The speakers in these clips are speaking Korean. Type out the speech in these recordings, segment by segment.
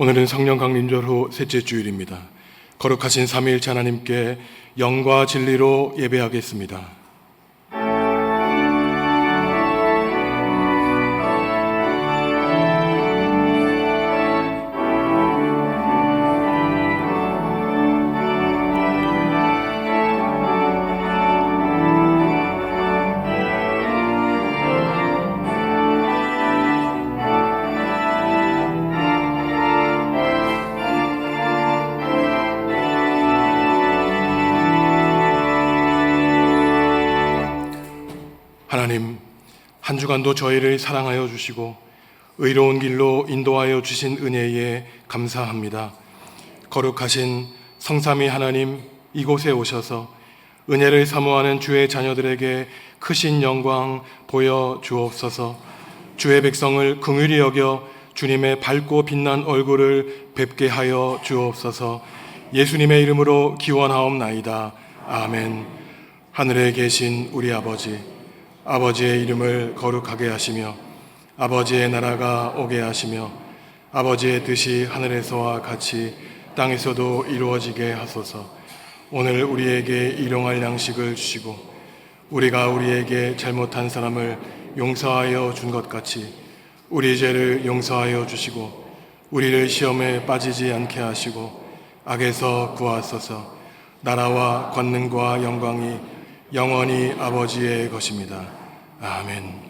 오늘은 성령 강림절 후 셋째 주일입니다. 거룩하신 삼위일체 하나님께 영과 진리로 예배하겠습니다. 하나님, 한 주간도 저희를 사랑하여 주시고 의로운 길로 인도하여 주신 은혜에 감사합니다. 거룩하신 성삼위 하나님, 이곳에 오셔서 은혜를 사모하는 주의 자녀들에게 크신 영광 보여 주옵소서. 주의 백성을 긍휼히 여겨 주님의 밝고 빛난 얼굴을 뵙게 하여 주옵소서. 예수님의 이름으로 기원하옵나이다. 아멘. 하늘에 계신 우리 아버지의 이름을 거룩하게 하시며 아버지의 나라가 오게 하시며 아버지의 뜻이 하늘에서와 같이 땅에서도 이루어지게 하소서. 오늘 우리에게 일용할 양식을 주시고 우리가 우리에게 잘못한 사람을 용서하여 준 것 같이 우리 죄를 용서하여 주시고 우리를 시험에 빠지지 않게 하시고 악에서 구하소서. 나라와 권능과 영광이 영원히 아버지의 것입니다. 아멘.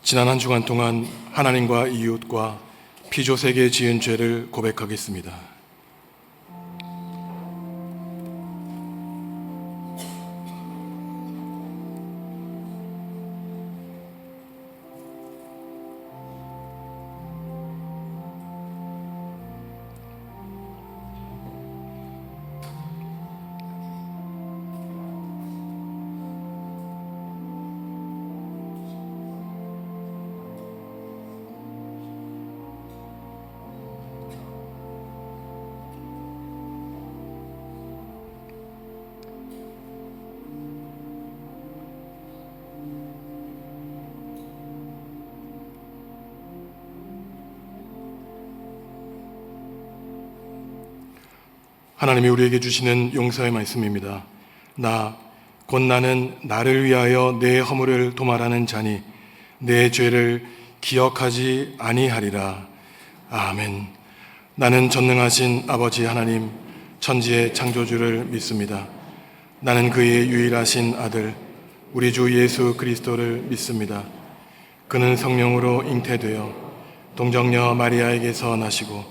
지난 한 주간 동안 하나님과 이웃과 피조세계에 지은 죄를 고백하겠습니다. 하나님이 우리에게 주시는 용서의 말씀입니다. 곧 나는 나를 위하여 내 허물을 도말하는 자니 내 죄를 기억하지 아니하리라. 아멘. 나는 전능하신 아버지 하나님, 천지의 창조주를 믿습니다. 나는 그의 유일하신 아들, 우리 주 예수 그리스도를 믿습니다. 그는 성령으로 잉태되어 동정녀 마리아에게서 나시고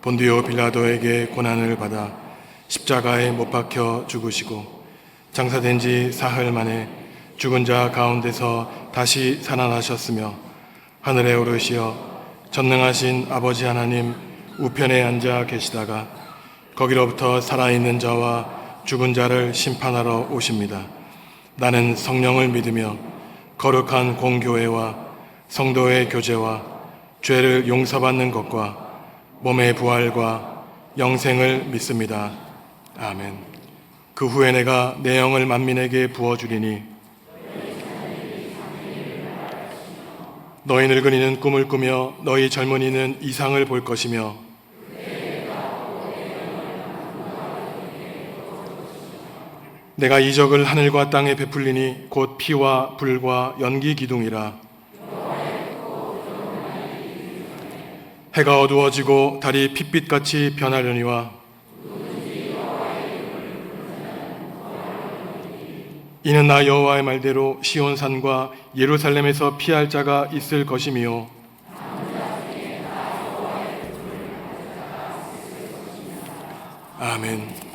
본디오 빌라도에게 고난을 받아 십자가에 못 박혀 죽으시고 장사된 지 사흘 만에 죽은 자 가운데서 다시 살아나셨으며 하늘에 오르시어 전능하신 아버지 하나님 우편에 앉아 계시다가 거기로부터 살아있는 자와 죽은 자를 심판하러 오십니다. 나는 성령을 믿으며 거룩한 공교회와 성도의 교제와 죄를 용서받는 것과 몸의 부활과 영생을 믿습니다. 아멘. 그 후에 내가 내 영을 만민에게 부어주리니 너희 늙은이는 꿈을 꾸며 너희 젊은이는 이상을 볼 것이며 내가 이적을 하늘과 땅에 베풀리니 곧 피와 불과 연기 기둥이라. 해가 어두워지고 달이 핏빛같이 변하려니와 이는 나 여호와의 말대로 시온산과 예루살렘에서 피할 자가 있을 것이미요 아멘.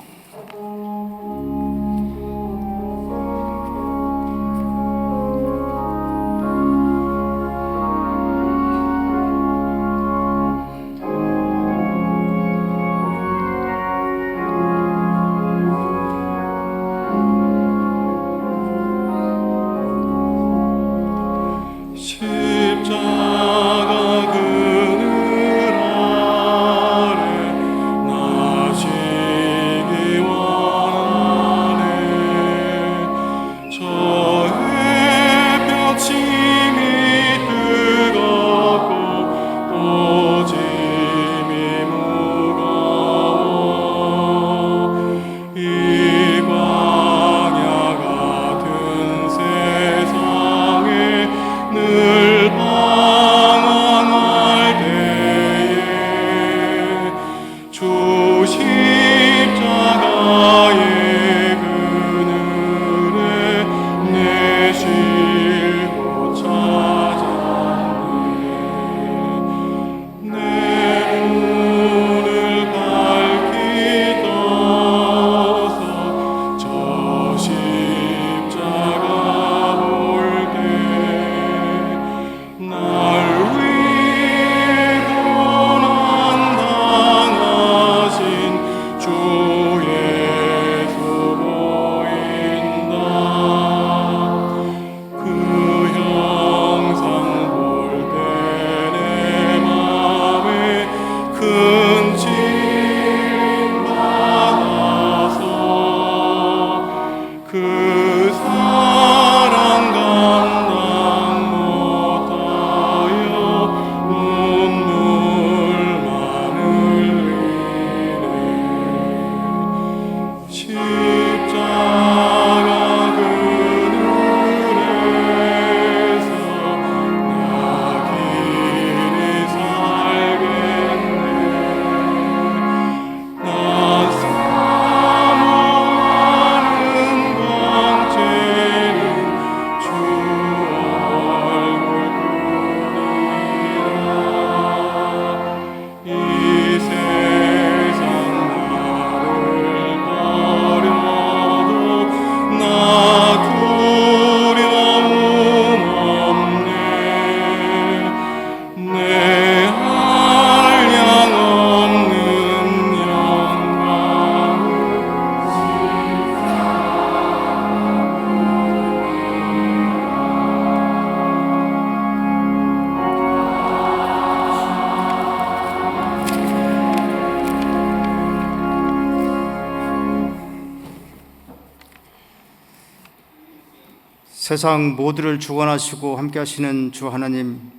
세상 모두를 주관하시고 함께 하시는 주 하나님,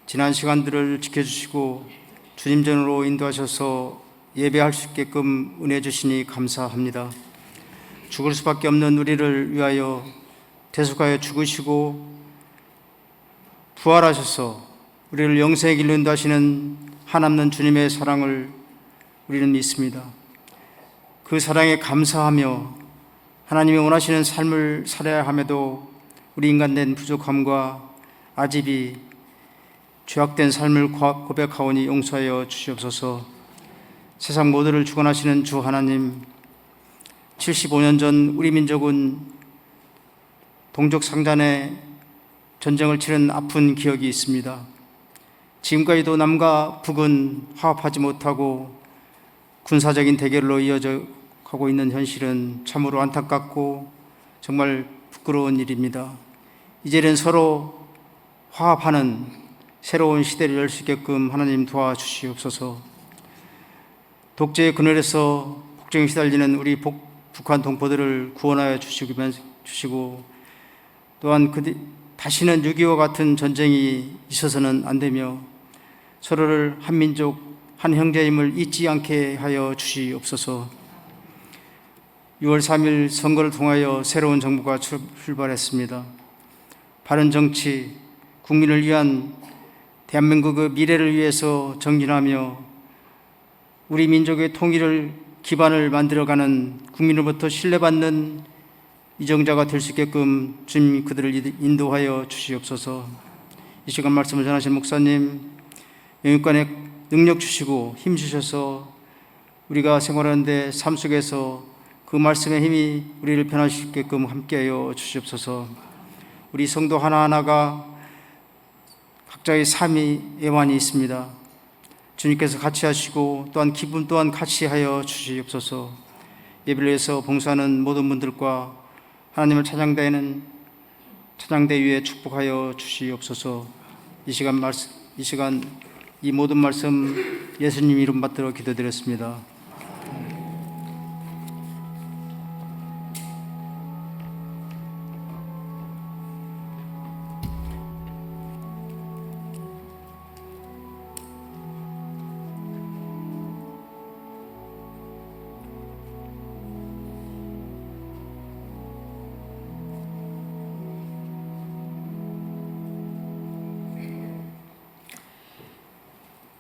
지난 시간들을 지켜주시고 주님 전으로 인도하셔서 예배할 수 있게끔 은혜 주시니 감사합니다. 죽을 수밖에 없는 우리를 위하여 대속하여 죽으시고 부활하셔서 우리를 영생의 길로 인도하시는 한없는 주님의 사랑을 우리는 믿습니다. 그 사랑에 감사하며 하나님이 원하시는 삶을 살아야 함에도 우리 인간된 부족함과 아집이 죄악된 삶을 고백하오니 용서하여 주시옵소서. 세상 모두를 주관하시는 주 하나님, 75년 전 우리 민족은 동족 상잔의 전쟁을 치른 아픈 기억이 있습니다. 지금까지도 남과 북은 화합하지 못하고 군사적인 대결로 이어져 가고 있는 현실은 참으로 안타깝고 정말 부끄러운 일입니다. 이제는 서로 화합하는 새로운 시대를 열 수 있게끔 하나님 도와주시옵소서. 독재의 그늘에서 폭정에 시달리는 우리 북한 동포들을 구원하여 주시고 또한 다시는 6.25와 같은 전쟁이 있어서는 안 되며 서로를 한 민족, 한 형제임을 잊지 않게 하여 주시옵소서. 6월 3일 선거를 통하여 새로운 정부가 출발했습니다. 바른 정치, 국민을 위한 대한민국의 미래를 위해서 정진하며 우리 민족의 통일을 기반을 만들어가는 국민으로부터 신뢰받는 이정자가 될 수 있게끔 주님 그들을 인도하여 주시옵소서. 이 시간 말씀을 전하신 목사님, 영육간에 능력 주시고 힘 주셔서 우리가 생활하는데 삶 속에서 그 말씀의 힘이 우리를 변화시키게끔 함께하여 주시옵소서. 우리 성도 하나하나가 각자의 삶이 애환이 있습니다. 주님께서 같이 하시고 또한 기분 또한 같이 하여 주시옵소서. 예배를 위해서 봉사하는 모든 분들과 하나님을 찬양대는 찬양대 위에 축복하여 주시옵소서. 이 시간 이 모든 말씀 예수님 이름 받들어 기도드렸습니다.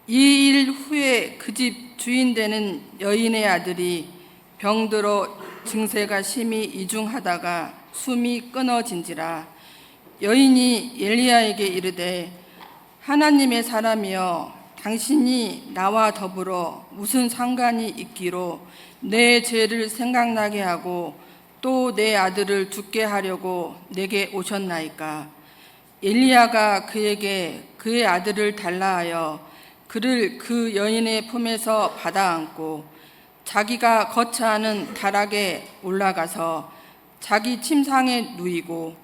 이 일 후에 그 집 주인 되는 여인의 아들이 병들어 증세가 심히 이중하다가 숨이 끊어진지라. 여인이 엘리야에게 이르되 하나님의 사람이여, 당신이 나와 더불어 무슨 상관이 있기로 내 죄를 생각나게 하고 또 내 아들을 죽게 하려고 내게 오셨나이까. 엘리야가 그에게 그의 아들을 달라 하여 그를 그 여인의 품에서 받아 안고 자기가 거처하는 다락에 올라가서 자기 침상에 누이고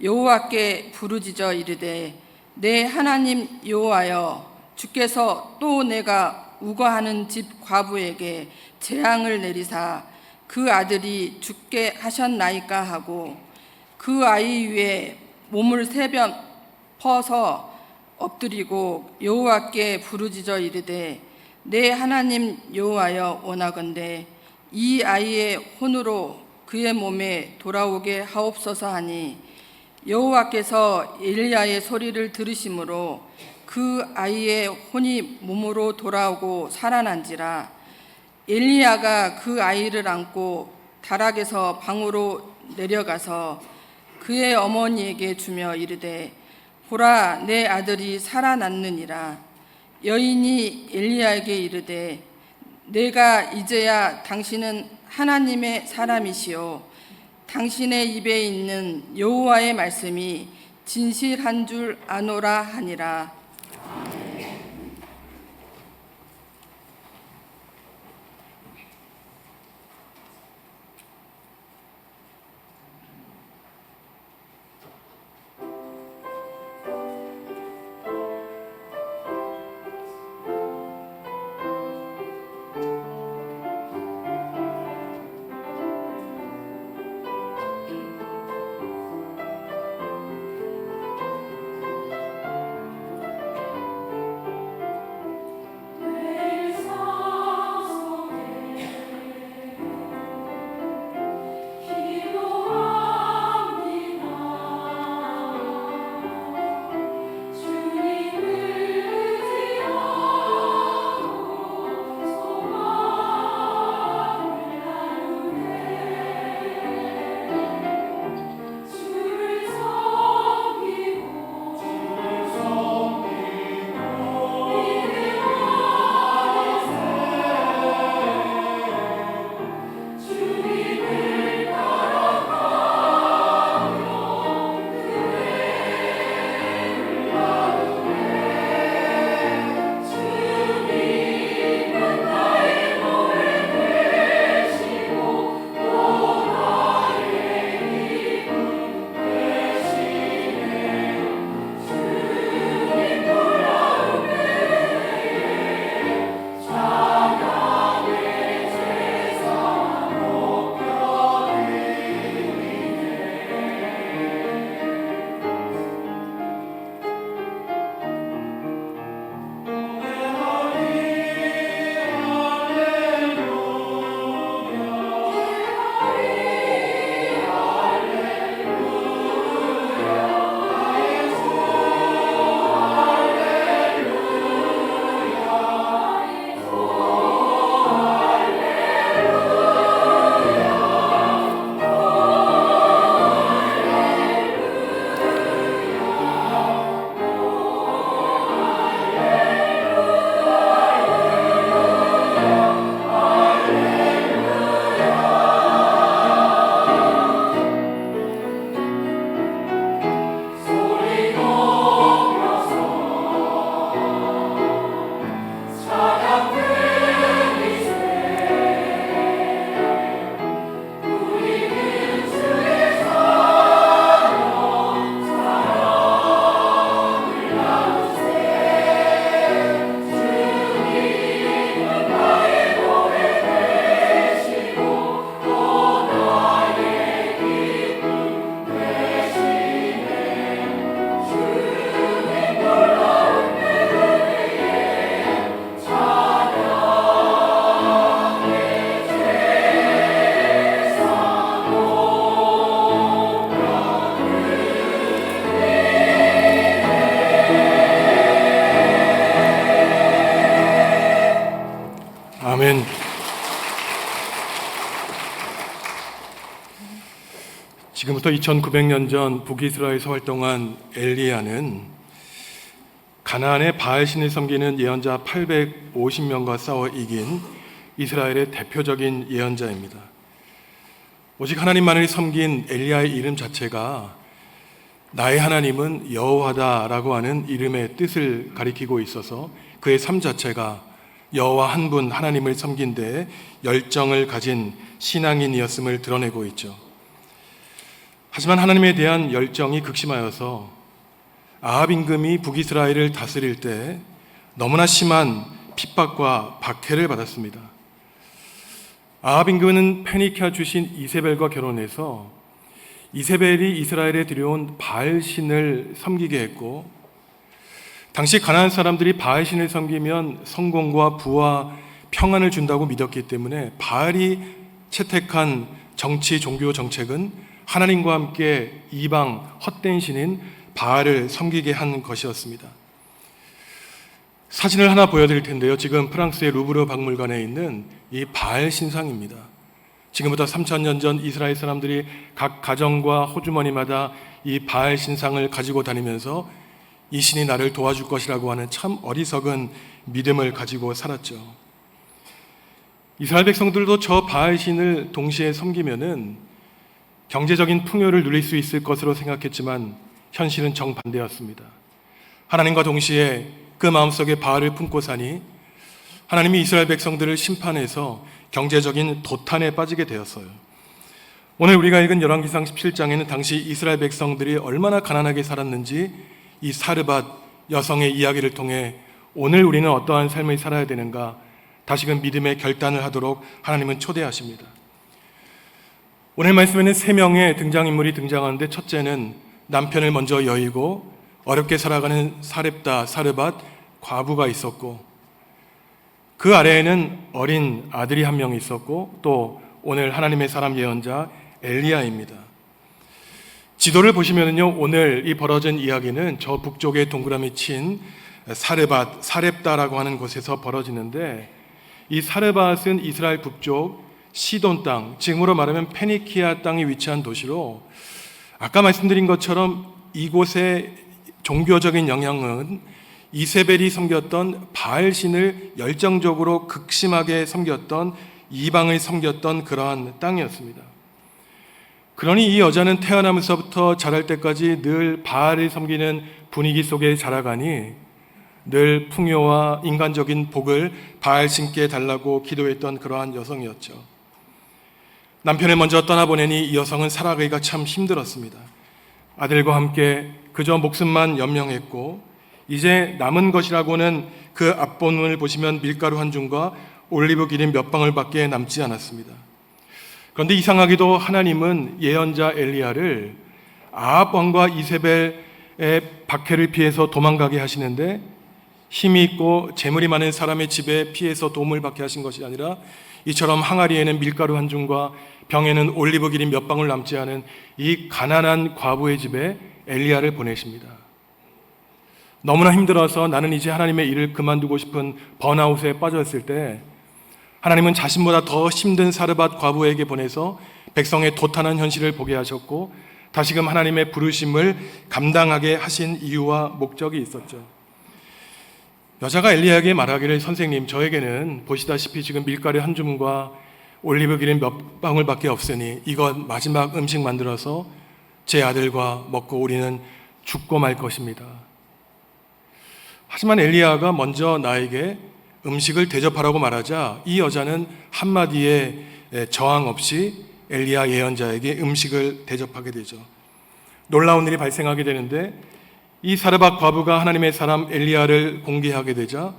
여호와께 부르짖어 이르되 내 하나님 여호와여, 주께서 또 내가 우거하는 집 과부에게 재앙을 내리사 그 아들이 죽게 하셨나이까 하고 그 아이 위에 몸을 3번 퍼서 엎드리고 여호와께 부르짖어 이르되 내 하나님 여호와여, 원하건대 이 아이의 혼으로 그의 몸에 돌아오게 하옵소서 하니 여호와께서 엘리야의 소리를 들으심으로 그 아이의 혼이 몸으로 돌아오고 살아난지라. 엘리야가 그 아이를 안고 다락에서 방으로 내려가서 그의 어머니에게 주며 이르되 보라, 내 아들이 살아났느니라. 여인이 엘리야에게 이르되 내가 이제야 당신은 하나님의 사람이시오, 당신의 입에 있는 여호와의 말씀이 진실한 줄 아노라 하니라. 지금부터 2900년 전 북이스라엘에서 활동한 엘리야는 가나안의 바알신을 섬기는 예언자 850명과 싸워 이긴 이스라엘의 대표적인 예언자입니다. 오직 하나님만을 섬긴 엘리야의 이름 자체가 나의 하나님은 여호와다라고 하는 이름의 뜻을 가리키고 있어서 그의 삶 자체가 여호와 한 분 하나님을 섬긴 데에 열정을 가진 신앙인이었음을 드러내고 있죠. 하지만 하나님에 대한 열정이 극심하여서 아합 임금이 북이스라엘을 다스릴 때 너무나 심한 핍박과 박해를 받았습니다. 아합 임금은 페니키아 출신 이세벨과 결혼해서 이세벨이 이스라엘에 들여온 바알신을 섬기게 했고, 당시 가나안 사람들이 바알신을 섬기면 성공과 부와 평안을 준다고 믿었기 때문에 바알이 채택한 정치 종교 정책은 하나님과 함께 이방 헛된 신인 바알을 섬기게 한 것이었습니다. 사진을 하나 보여드릴 텐데요. 지금 프랑스의 루브르 박물관에 있는 이 바알 신상입니다. 지금부터 3000년 전 이스라엘 사람들이 각 가정과 호주머니마다 이 바알 신상을 가지고 다니면서 이 신이 나를 도와줄 것이라고 하는 참 어리석은 믿음을 가지고 살았죠. 이스라엘 백성들도 저 바알 신을 동시에 섬기면은 경제적인 풍요를 누릴 수 있을 것으로 생각했지만 현실은 정반대였습니다. 하나님과 동시에 그 마음속에 바알을 품고 사니 하나님이 이스라엘 백성들을 심판해서 경제적인 도탄에 빠지게 되었어요. 오늘 우리가 읽은 열왕기상 17장에는 당시 이스라엘 백성들이 얼마나 가난하게 살았는지 이 사르밧 여성의 이야기를 통해 오늘 우리는 어떠한 삶을 살아야 되는가 다시금 믿음의 결단을 하도록 하나님은 초대하십니다. 오늘 말씀에는 3명의 등장인물이 등장하는데, 첫째는 남편을 먼저 여의고 어렵게 살아가는 사렙다 사르밧 과부가 있었고, 그 아래에는 어린 아들이 한 명 있었고, 또 오늘 하나님의 사람 예언자 엘리야입니다. 지도를 보시면요, 오늘 이 벌어진 이야기는 저 북쪽에 동그라미 친 사르밧 사렙다라고 하는 곳에서 벌어지는데, 이 사르밧은 이스라엘 북쪽 시돈 땅, 지금으로 말하면 페니키아 땅에 위치한 도시로, 아까 말씀드린 것처럼 이곳의 종교적인 영향은 이세벨이 섬겼던 바알신을 열정적으로 극심하게 섬겼던, 이방을 섬겼던 그러한 땅이었습니다. 그러니 이 여자는 태어나면서부터 자랄 때까지 늘 바알을 섬기는 분위기 속에 자라가니 늘 풍요와 인간적인 복을 바알신께 달라고 기도했던 그러한 여성이었죠. 남편을 먼저 떠나보내니 이 여성은 살아가기가 참 힘들었습니다. 아들과 함께 그저 목숨만 연명했고, 이제 남은 것이라고는 그 앞본문을 보시면 밀가루 한 줌과 올리브 기름 몇 방울밖에 남지 않았습니다. 그런데 이상하게도 하나님은 예언자 엘리야를 아합 왕과 이세벨의 박해를 피해서 도망가게 하시는데, 힘이 있고 재물이 많은 사람의 집에 피해서 도움을 받게 하신 것이 아니라 이처럼 항아리에는 밀가루 한 줌과 병에는 올리브 기름 몇 방울 남지 않은 이 가난한 과부의 집에 엘리야를 보내십니다. 너무나 힘들어서 나는 이제 하나님의 일을 그만두고 싶은 번아웃에 빠졌을 때 하나님은 자신보다 더 힘든 사르밧 과부에게 보내서 백성의 도탄한 현실을 보게 하셨고, 다시금 하나님의 부르심을 감당하게 하신 이유와 목적이 있었죠. 여자가 엘리야에게 말하기를, 선생님, 저에게는 보시다시피 지금 밀가루 한 줌과 올리브 기름 몇 방울밖에 없으니 이것 마지막 음식 만들어서 제 아들과 먹고 우리는 죽고 말 것입니다. 하지만 엘리야가 먼저 나에게 음식을 대접하라고 말하자 이 여자는 한마디의 저항 없이 엘리야 예언자에게 음식을 대접하게 되죠. 놀라운 일이 발생하게 되는데, 이 사르밧 과부가 하나님의 사람 엘리야를 공개하게 되자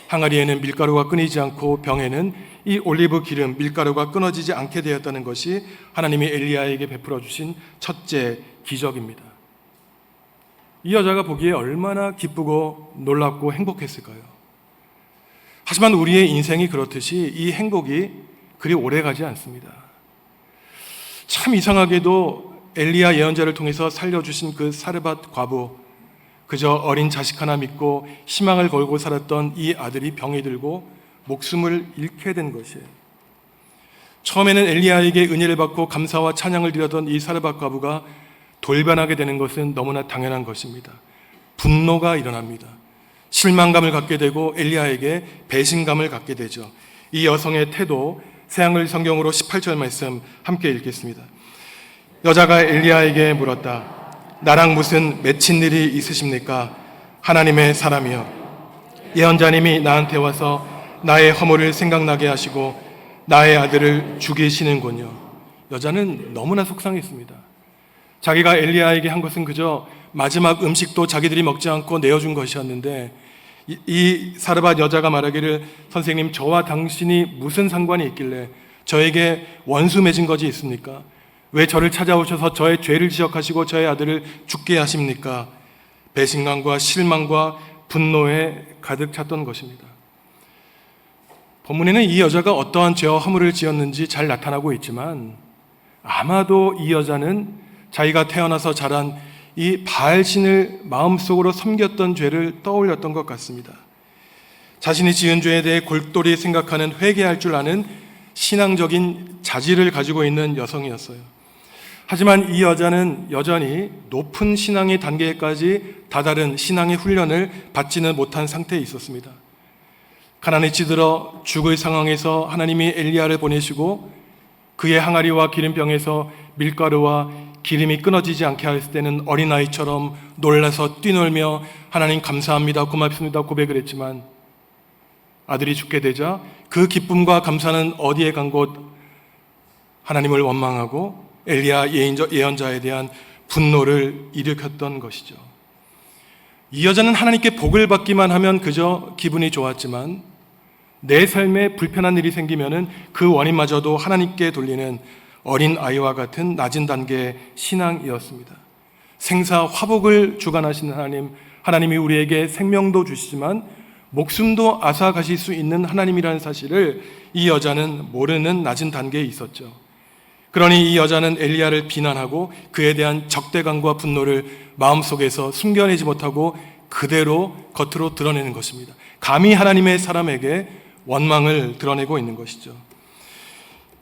항아리에는 밀가루가 끊이지 않고 병에는 이 올리브 기름, 밀가루가 끊어지지 않게 되었다는 것이 하나님이 엘리야에게 베풀어 주신 첫째 기적입니다. 이 여자가 보기에 얼마나 기쁘고 놀랍고 행복했을까요? 하지만 우리의 인생이 그렇듯이 이 행복이 그리 오래가지 않습니다. 참 이상하게도 엘리야 예언자를 통해서 살려주신 그 사르밧 과부, 그저 어린 자식 하나 믿고 희망을 걸고 살았던 이 아들이 병이 들고 목숨을 잃게 된 것이에요. 처음에는 엘리야에게 은혜를 받고 감사와 찬양을 드렸던 이 사르밧 과부가 돌변하게 되는 것은 너무나 당연한 것입니다. 분노가 일어납니다. 실망감을 갖게 되고 엘리야에게 배신감을 갖게 되죠. 이 여성의 태도, 새한글 성경으로 18절 말씀 함께 읽겠습니다. 여자가 엘리야에게 물었다. 나랑 무슨 맺힌 일이 있으십니까? 하나님의 사람이여. 예언자님이 나한테 와서 나의 허물을 생각나게 하시고 나의 아들을 죽이시는군요. 여자는 너무나 속상했습니다. 자기가 엘리야에게 한 것은 그저 마지막 음식도 자기들이 먹지 않고 내어준 것이었는데 이 사르밧 여자가 말하기를 선생님, 저와 당신이 무슨 상관이 있길래 저에게 원수 맺은 것이 있습니까? 왜 저를 찾아오셔서 저의 죄를 지적하시고 저의 아들을 죽게 하십니까? 배신감과 실망과 분노에 가득 찼던 것입니다. 본문에는 이 여자가 어떠한 죄와 허물을 지었는지 잘 나타나고 있지만 아마도 이 여자는 자기가 태어나서 자란 이 바알신을 마음속으로 섬겼던 죄를 떠올렸던 것 같습니다. 자신이 지은 죄에 대해 골똘히 생각하는, 회개할 줄 아는 신앙적인 자질을 가지고 있는 여성이었어요. 하지만 이 여자는 여전히 높은 신앙의 단계까지 다다른 신앙의 훈련을 받지는 못한 상태에 있었습니다. 가난에 찌들어 죽을 상황에서 하나님이 엘리야를 보내시고 그의 항아리와 기름병에서 밀가루와 기름이 끊어지지 않게 했을 때는 어린아이처럼 놀라서 뛰놀며 하나님 감사합니다, 고맙습니다 고백을 했지만 아들이 죽게 되자 그 기쁨과 감사는 어디에 간 곳? 하나님을 원망하고 엘리야 예언자에 대한 분노를 일으켰던 것이죠. 이 여자는 하나님께 복을 받기만 하면 그저 기분이 좋았지만 내 삶에 불편한 일이 생기면은 그 원인마저도 하나님께 돌리는 어린 아이와 같은 낮은 단계의 신앙이었습니다. 생사 화복을 주관하시는 하나님, 하나님이 우리에게 생명도 주시지만 목숨도 앗아가실 수 있는 하나님이라는 사실을 이 여자는 모르는 낮은 단계에 있었죠. 그러니 이 여자는 엘리야를 비난하고 그에 대한 적대감과 분노를 마음속에서 숨겨내지 못하고 그대로 겉으로 드러내는 것입니다. 감히 하나님의 사람에게 원망을 드러내고 있는 것이죠.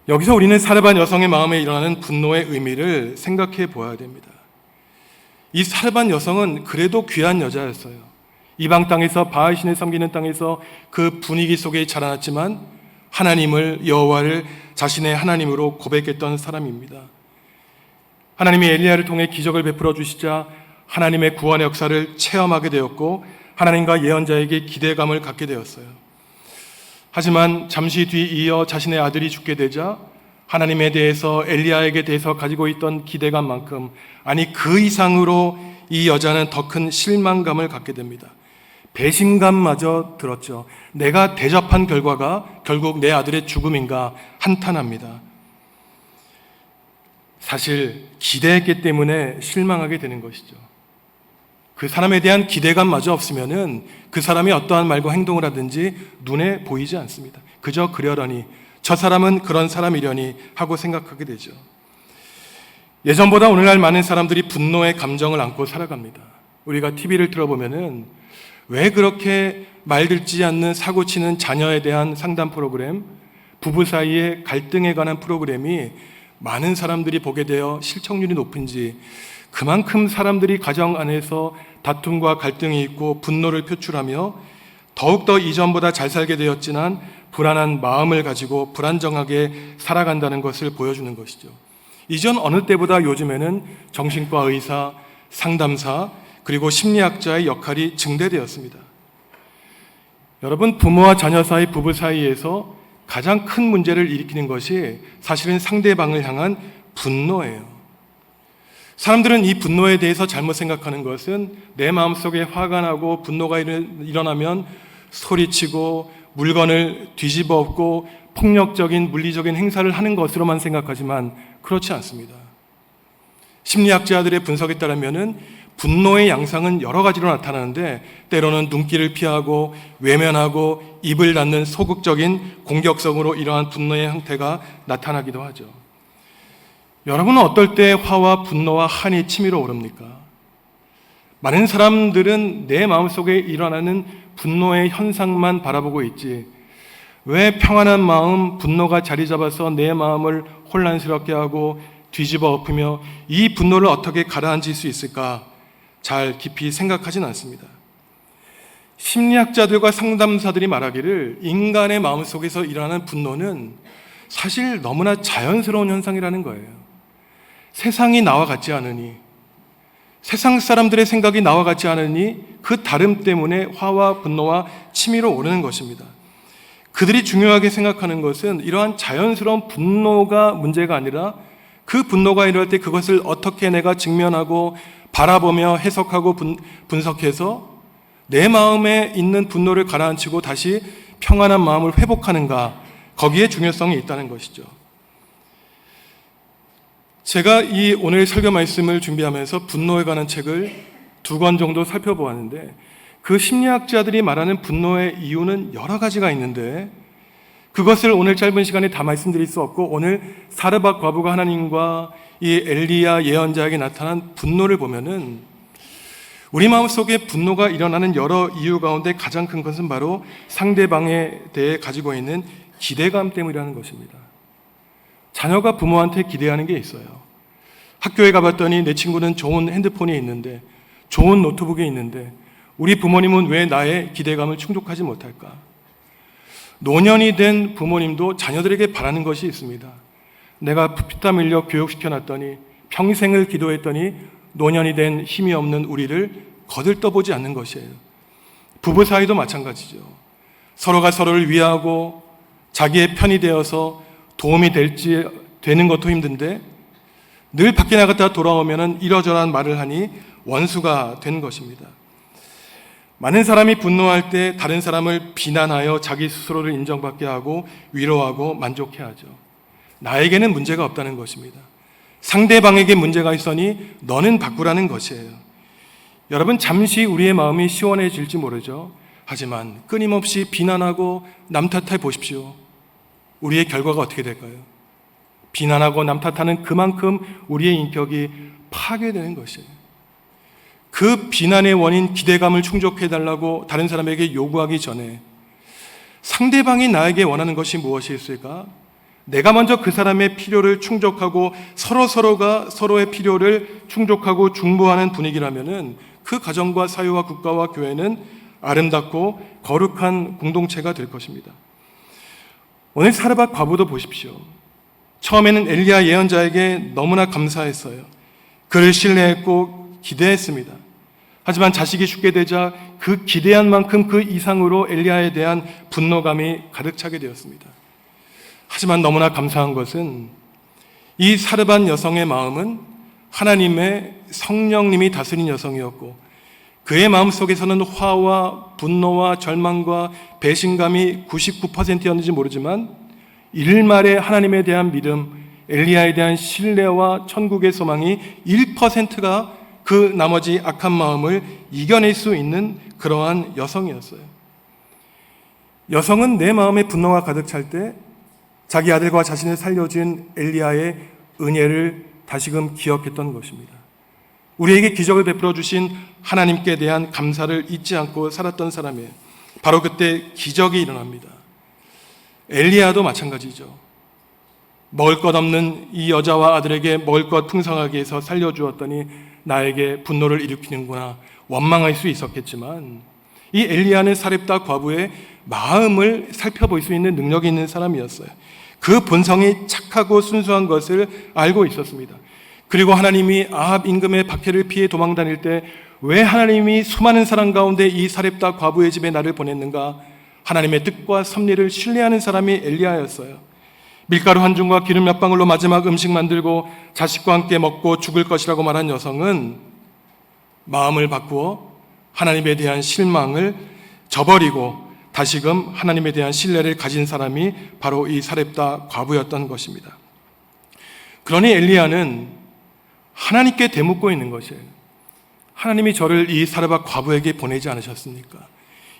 여기서 우리는 사르밧 여성의 마음에 일어나는 분노의 의미를 생각해 보아야 됩니다. 이 사르밧 여성은 그래도 귀한 여자였어요. 이방 땅에서 바알신을 섬기는 땅에서 그 분위기 속에 자라났지만 하나님을, 여호와를 자신의 하나님으로 고백했던 사람입니다. 하나님이 엘리야를 통해 기적을 베풀어 주시자 하나님의 구원의 역사를 체험하게 되었고 하나님과 예언자에게 기대감을 갖게 되었어요. 하지만 잠시 뒤 이어 자신의 아들이 죽게 되자 하나님에 대해서, 엘리야에게 대해서 가지고 있던 기대감만큼, 아니 그 이상으로 이 여자는 더 큰 실망감을 갖게 됩니다. 배신감마저 들었죠. 내가 대접한 결과가 결국 내 아들의 죽음인가 한탄합니다. 사실 기대했기 때문에 실망하게 되는 것이죠. 그 사람에 대한 기대감마저 없으면은 그 사람이 어떠한 말과 행동을 하든지 눈에 보이지 않습니다. 그저 그러려니, 저 사람은 그런 사람이려니 하고 생각하게 되죠. 예전보다 오늘날 많은 사람들이 분노의 감정을 안고 살아갑니다. 우리가 TV를 틀어보면은 왜 그렇게 말듣지 않는 사고치는 자녀에 대한 상담 프로그램, 부부 사이의 갈등에 관한 프로그램이 많은 사람들이 보게 되어 시청률이 높은지, 그만큼 사람들이 가정 안에서 다툼과 갈등이 있고 분노를 표출하며 더욱더 이전보다 잘 살게 되었지만 불안한 마음을 가지고 불안정하게 살아간다는 것을 보여주는 것이죠. 이전 어느 때보다 요즘에는 정신과 의사, 상담사, 그리고 심리학자의 역할이 증대되었습니다. 여러분, 부모와 자녀 사이, 부부 사이에서 가장 큰 문제를 일으키는 것이 사실은 상대방을 향한 분노예요. 사람들은 이 분노에 대해서 잘못 생각하는 것은 내 마음속에 화가 나고 분노가 일어나면 소리치고 물건을 뒤집어 엎고 폭력적인 물리적인 행사를 하는 것으로만 생각하지만 그렇지 않습니다. 심리학자들의 분석에 따르면은 분노의 양상은 여러 가지로 나타나는데 때로는 눈길을 피하고 외면하고 입을 닫는 소극적인 공격성으로 이러한 분노의 형태가 나타나기도 하죠. 여러분은 어떨 때 화와 분노와 한이 치밀어 오릅니까? 많은 사람들은 내 마음속에 일어나는 분노의 현상만 바라보고 있지 왜 평안한 마음, 분노가 자리 잡아서 내 마음을 혼란스럽게 하고 뒤집어 엎으며 이 분노를 어떻게 가라앉힐 수 있을까? 잘 깊이 생각하진 않습니다. 심리학자들과 상담사들이 말하기를 인간의 마음속에서 일어나는 분노는 사실 너무나 자연스러운 현상이라는 거예요. 세상이 나와 같지 않으니, 세상 사람들의 생각이 나와 같지 않으니 그 다름 때문에 화와 분노와 치밀어 오르는 것입니다. 그들이 중요하게 생각하는 것은 이러한 자연스러운 분노가 문제가 아니라 그 분노가 일어날 때 그것을 어떻게 내가 직면하고 바라보며 해석하고 분석해서 내 마음에 있는 분노를 가라앉히고 다시 평안한 마음을 회복하는가, 거기에 중요성이 있다는 것이죠. 제가 이 오늘 설교 말씀을 준비하면서 분노에 관한 책을 2권 정도 살펴보았는데 그 심리학자들이 말하는 분노의 이유는 여러 가지가 있는데 그것을 오늘 짧은 시간에 다 말씀드릴 수 없고 오늘 사르밧 과부가 하나님과 이 엘리야 예언자에게 나타난 분노를 보면은 우리 마음속에 분노가 일어나는 여러 이유 가운데 가장 큰 것은 바로 상대방에 대해 가지고 있는 기대감 때문이라는 것입니다. 자녀가 부모한테 기대하는 게 있어요. 학교에 가봤더니 내 친구는 좋은 핸드폰이 있는데 좋은 노트북이 있는데 우리 부모님은 왜 나의 기대감을 충족하지 못할까? 노년이 된 부모님도 자녀들에게 바라는 것이 있습니다. 내가 피땀 흘려 교육시켜놨더니 평생을 기도했더니 노년이 된 힘이 없는 우리를 거들떠보지 않는 것이에요. 부부 사이도 마찬가지죠. 서로가 서로를 위하고 자기의 편이 되어서 도움이 되는 것도 힘든데 늘 밖에 나갔다 돌아오면 이러저러한 말을 하니 원수가 된 것입니다. 많은 사람이 분노할 때 다른 사람을 비난하여 자기 스스로를 인정받게 하고 위로하고 만족해하죠. 나에게는 문제가 없다는 것입니다. 상대방에게 문제가 있으니 너는 바꾸라는 것이에요. 여러분, 잠시 우리의 마음이 시원해질지 모르죠. 하지만 끊임없이 비난하고 남 탓해 보십시오. 우리의 결과가 어떻게 될까요? 비난하고 남 탓하는 그만큼 우리의 인격이 파괴되는 것이에요. 그 비난의 원인 기대감을 충족해달라고 다른 사람에게 요구하기 전에 상대방이 나에게 원하는 것이 무엇이 있을까? 내가 먼저 그 사람의 필요를 충족하고 서로가 서로의 필요를 충족하고 중보하는 분위기라면은 그 가정과 사회와 국가와 교회는 아름답고 거룩한 공동체가 될 것입니다. 오늘 사르밧 과부도 보십시오. 처음에는 엘리야 예언자에게 너무나 감사했어요. 그를 신뢰했고 기대했습니다. 하지만 자식이 죽게 되자 그 기대한 만큼 그 이상으로 엘리야에 대한 분노감이 가득 차게 되었습니다. 하지만 너무나 감사한 것은 이 사르밧 여성의 마음은 하나님의 성령님이 다스린 여성이었고 그의 마음속에서는 화와 분노와 절망과 배신감이 99%였는지 모르지만 일말의 하나님에 대한 믿음, 엘리야에 대한 신뢰와 천국의 소망이 1%가 그 나머지 악한 마음을 이겨낼 수 있는 그러한 여성이었어요. 여성은 내 마음에 분노가 가득 찰 때 자기 아들과 자신을 살려준 엘리야의 은혜를 다시금 기억했던 것입니다. 우리에게 기적을 베풀어 주신 하나님께 대한 감사를 잊지 않고 살았던 사람이에요. 바로 그때 기적이 일어납니다. 엘리야도 마찬가지죠. 먹을 것 없는 이 여자와 아들에게 먹을 것 풍성하게 해서 살려주었더니 나에게 분노를 일으키는구나 원망할 수 있었겠지만 이 엘리야는 사렙다 과부의 마음을 살펴볼 수 있는 능력이 있는 사람이었어요. 그 본성이 착하고 순수한 것을 알고 있었습니다. 그리고 하나님이 아합 임금의 박해를 피해 도망 다닐 때 왜 하나님이 수많은 사람 가운데 이 사렙다 과부의 집에 나를 보냈는가? 하나님의 뜻과 섭리를 신뢰하는 사람이 엘리야였어요. 밀가루 한 줌과 기름 몇 방울로 마지막 음식 만들고 자식과 함께 먹고 죽을 것이라고 말한 여성은 마음을 바꾸어 하나님에 대한 실망을 저버리고 다시금 하나님에 대한 신뢰를 가진 사람이 바로 이 사렙다 과부였던 것입니다. 그러니 엘리야는 하나님께 대묻고 있는 것이에요. 하나님이 저를 이 사르밧 과부에게 보내지 않으셨습니까?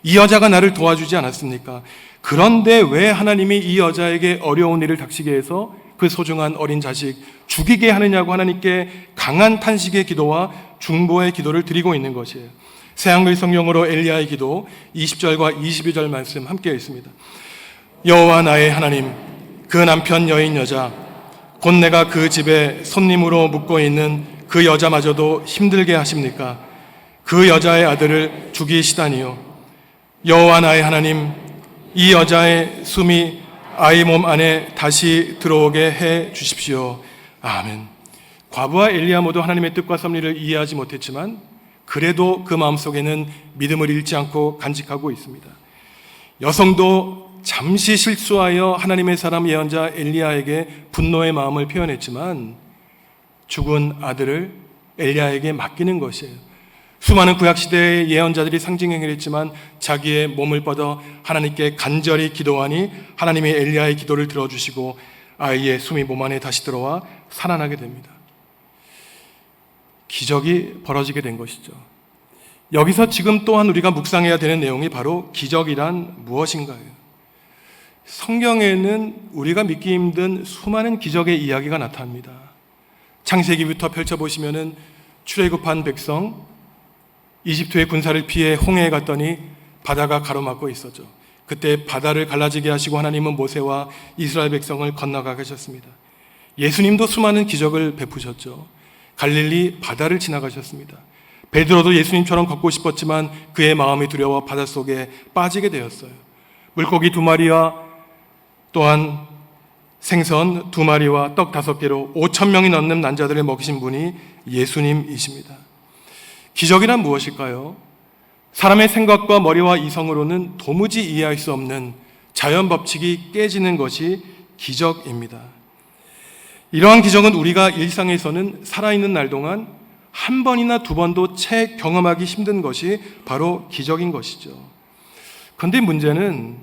이 여자가 나를 도와주지 않았습니까? 그런데 왜 하나님이 이 여자에게 어려운 일을 닥치게 해서 그 소중한 어린 자식 죽이게 하느냐고 하나님께 강한 탄식의 기도와 중보의 기도를 드리고 있는 것이에요. 새한글 성경으로 엘리야의 기도 20절과 22절 말씀 함께 있습니다. 여호와 나의 하나님, 그 남편 여인 여자, 곧 내가 그 집에 손님으로 묵고 있는 그 여자마저도 힘들게 하십니까? 그 여자의 아들을 죽이시다니요. 여호와 나의 하나님, 이 여자의 숨이 아이 몸 안에 다시 들어오게 해 주십시오. 아멘. 과부와 엘리야 모두 하나님의 뜻과 섭리를 이해하지 못했지만 그래도 그 마음속에는 믿음을 잃지 않고 간직하고 있습니다. 여성도 잠시 실수하여 하나님의 사람 예언자 엘리야에게 분노의 마음을 표현했지만 죽은 아들을 엘리야에게 맡기는 것이에요. 수많은 구약시대의 예언자들이 상징 행위를 했지만 자기의 몸을 뻗어 하나님께 간절히 기도하니 하나님이 엘리야의 기도를 들어주시고 아이의 숨이 몸 안에 다시 들어와 살아나게 됩니다. 기적이 벌어지게 된 것이죠. 여기서 지금 또한 우리가 묵상해야 되는 내용이 바로 기적이란 무엇인가요? 성경에는 우리가 믿기 힘든 수많은 기적의 이야기가 나타납니다. 창세기부터 펼쳐보시면은 출애굽한 백성, 이집트의 군사를 피해 홍해에 갔더니 바다가 가로막고 있었죠. 그때 바다를 갈라지게 하시고 하나님은 모세와 이스라엘 백성을 건너가게 하셨습니다. 예수님도 수많은 기적을 베푸셨죠. 갈릴리 바다를 지나가셨습니다. 베드로도 예수님처럼 걷고 싶었지만 그의 마음이 두려워 바닷속에 빠지게 되었어요. 물고기 2마리와 또한 생선 2마리와 떡 5개로 5,000명이 넘는 난자들을 먹이신 분이 예수님이십니다. 기적이란 무엇일까요? 사람의 생각과 머리와 이성으로는 도무지 이해할 수 없는 자연 법칙이 깨지는 것이 기적입니다. 이러한 기적은 우리가 일상에서는 살아있는 날 동안 한 번이나 2번도 채 경험하기 힘든 것이 바로 기적인 것이죠. 그런데 문제는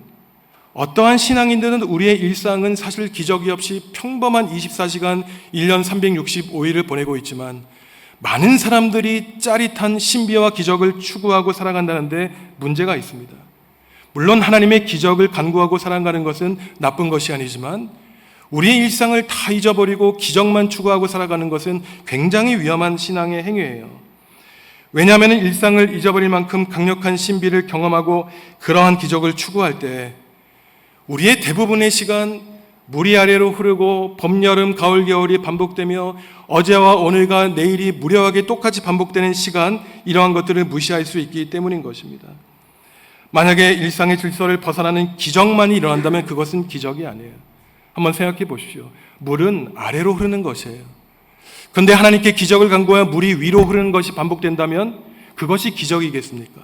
어떠한 신앙인들은 우리의 일상은 사실 기적이 없이 평범한 24시간 1년 365일을 보내고 있지만 많은 사람들이 짜릿한 신비와 기적을 추구하고 살아간다는데 문제가 있습니다. 물론 하나님의 기적을 간구하고 살아가는 것은 나쁜 것이 아니지만 우리의 일상을 다 잊어버리고 기적만 추구하고 살아가는 것은 굉장히 위험한 신앙의 행위예요. 왜냐하면 일상을 잊어버릴 만큼 강력한 신비를 경험하고 그러한 기적을 추구할 때 우리의 대부분의 시간 물이 아래로 흐르고 봄, 여름, 가을, 겨울이 반복되며 어제와 오늘과 내일이 무료하게 똑같이 반복되는 시간, 이러한 것들을 무시할 수 있기 때문인 것입니다. 만약에 일상의 질서를 벗어나는 기적만이 일어난다면 그것은 기적이 아니에요. 한번 생각해 보십시오. 물은 아래로 흐르는 것이에요. 그런데 하나님께 기적을 간구하여 물이 위로 흐르는 것이 반복된다면 그것이 기적이겠습니까?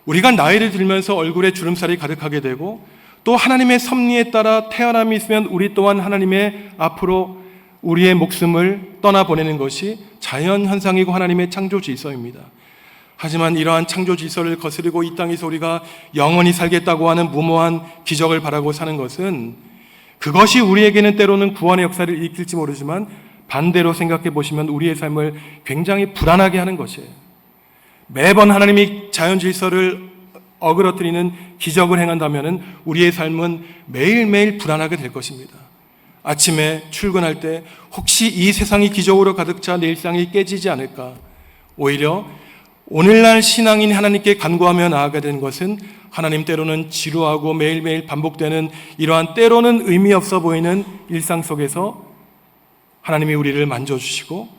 우리가 나이를 들면서 얼굴에 주름살이 가득하게 되고 또 하나님의 섭리에 따라 태어남이 있으면 우리 또한 하나님의 앞으로 우리의 목숨을 떠나보내는 것이 자연현상이고 하나님의 창조 질서입니다. 하지만 이러한 창조 질서를 거스르고 이 땅에서 우리가 영원히 살겠다고 하는 무모한 기적을 바라고 사는 것은 그것이 우리에게는 때로는 구원의 역사를 일으킬지 모르지만 반대로 생각해 보시면 우리의 삶을 굉장히 불안하게 하는 것이에요. 매번 하나님이 자연 질서를 어그러뜨리는 기적을 행한다면 우리의 삶은 매일매일 불안하게 될 것입니다. 아침에 출근할 때 혹시 이 세상이 기적으로 가득 차 내 일상이 깨지지 않을까? 오히려 오늘날 신앙인 하나님께 간구하며 나아가게 되는 것은 하나님 때로는 지루하고 매일매일 반복되는 이러한 때로는 의미 없어 보이는 일상 속에서 하나님이 우리를 만져주시고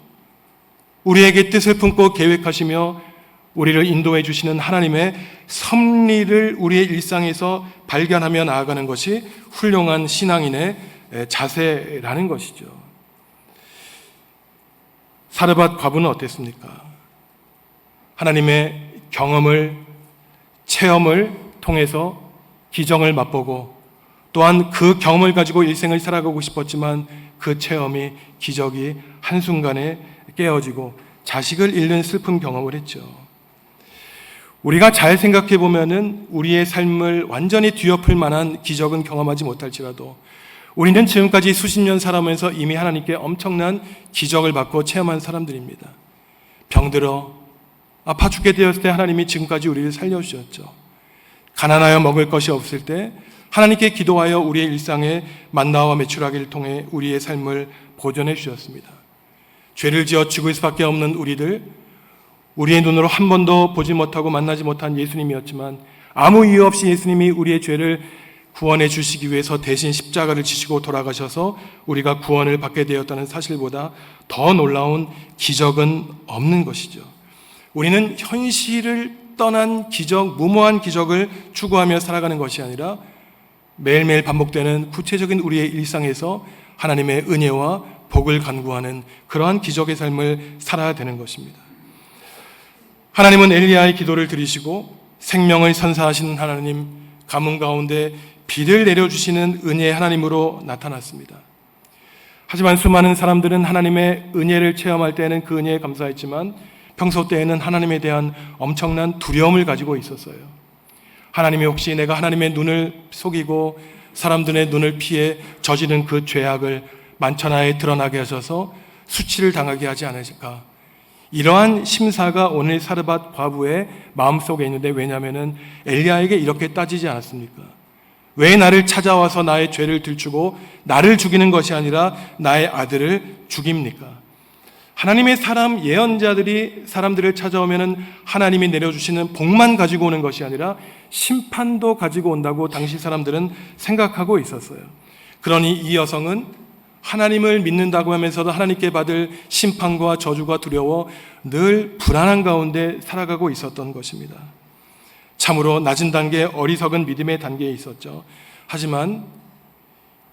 우리에게 뜻을 품고 계획하시며 우리를 인도해 주시는 하나님의 섭리를 우리의 일상에서 발견하며 나아가는 것이 훌륭한 신앙인의 자세라는 것이죠. 사르밧 과부는 어땠습니까? 하나님의 경험을, 체험을 통해서 기적을 맛보고 또한 그 경험을 가지고 일생을 살아가고 싶었지만 그 체험이, 기적이 한순간에 깨어지고 자식을 잃는 슬픈 경험을 했죠. 우리가 잘 생각해 보면은 우리의 삶을 완전히 뒤엎을 만한 기적은 경험하지 못할지라도 우리는 지금까지 수십 년 살아오면서 이미 하나님께 엄청난 기적을 받고 체험한 사람들입니다. 병들어 아파 죽게 되었을 때 하나님이 지금까지 우리를 살려주셨죠. 가난하여 먹을 것이 없을 때 하나님께 기도하여 우리의 일상에 만나와 메추라기를 통해 우리의 삶을 보존해 주셨습니다. 죄를 지어 죽을 수밖에 없는 우리의 눈으로 한 번도 보지 못하고 만나지 못한 예수님이었지만 아무 이유 없이 예수님이 우리의 죄를 구원해 주시기 위해서 대신 십자가를 지시고 돌아가셔서 우리가 구원을 받게 되었다는 사실보다 더 놀라운 기적은 없는 것이죠. 우리는 현실을 떠난 기적, 무모한 기적을 추구하며 살아가는 것이 아니라 매일매일 반복되는 구체적인 우리의 일상에서 하나님의 은혜와 복을 간구하는 그러한 기적의 삶을 살아야 되는 것입니다. 하나님은 엘리야의 기도를 들으시고 생명을 선사하시는 하나님, 가뭄 가운데 비를 내려주시는 은혜의 하나님으로 나타났습니다. 하지만 수많은 사람들은 하나님의 은혜를 체험할 때는 그 은혜에 감사했지만 평소 때에는 하나님에 대한 엄청난 두려움을 가지고 있었어요. 하나님이 혹시 내가 하나님의 눈을 속이고 사람들의 눈을 피해 저지른 그 죄악을 만천하에 드러나게 하셔서 수치를 당하게 하지 않으실까? 이러한 심사가 오늘 사르밧 과부의 마음속에 있는데, 왜냐하면 엘리야에게 이렇게 따지지 않았습니까? 왜 나를 찾아와서 나의 죄를 들추고 나를 죽이는 것이 아니라 나의 아들을 죽입니까? 하나님의 사람 예언자들이 사람들을 찾아오면 하나님이 내려주시는 복만 가지고 오는 것이 아니라 심판도 가지고 온다고 당시 사람들은 생각하고 있었어요. 그러니 이 여성은 하나님을 믿는다고 하면서도 하나님께 받을 심판과 저주가 두려워 늘 불안한 가운데 살아가고 있었던 것입니다. 참으로 낮은 단계, 어리석은 믿음의 단계에 있었죠. 하지만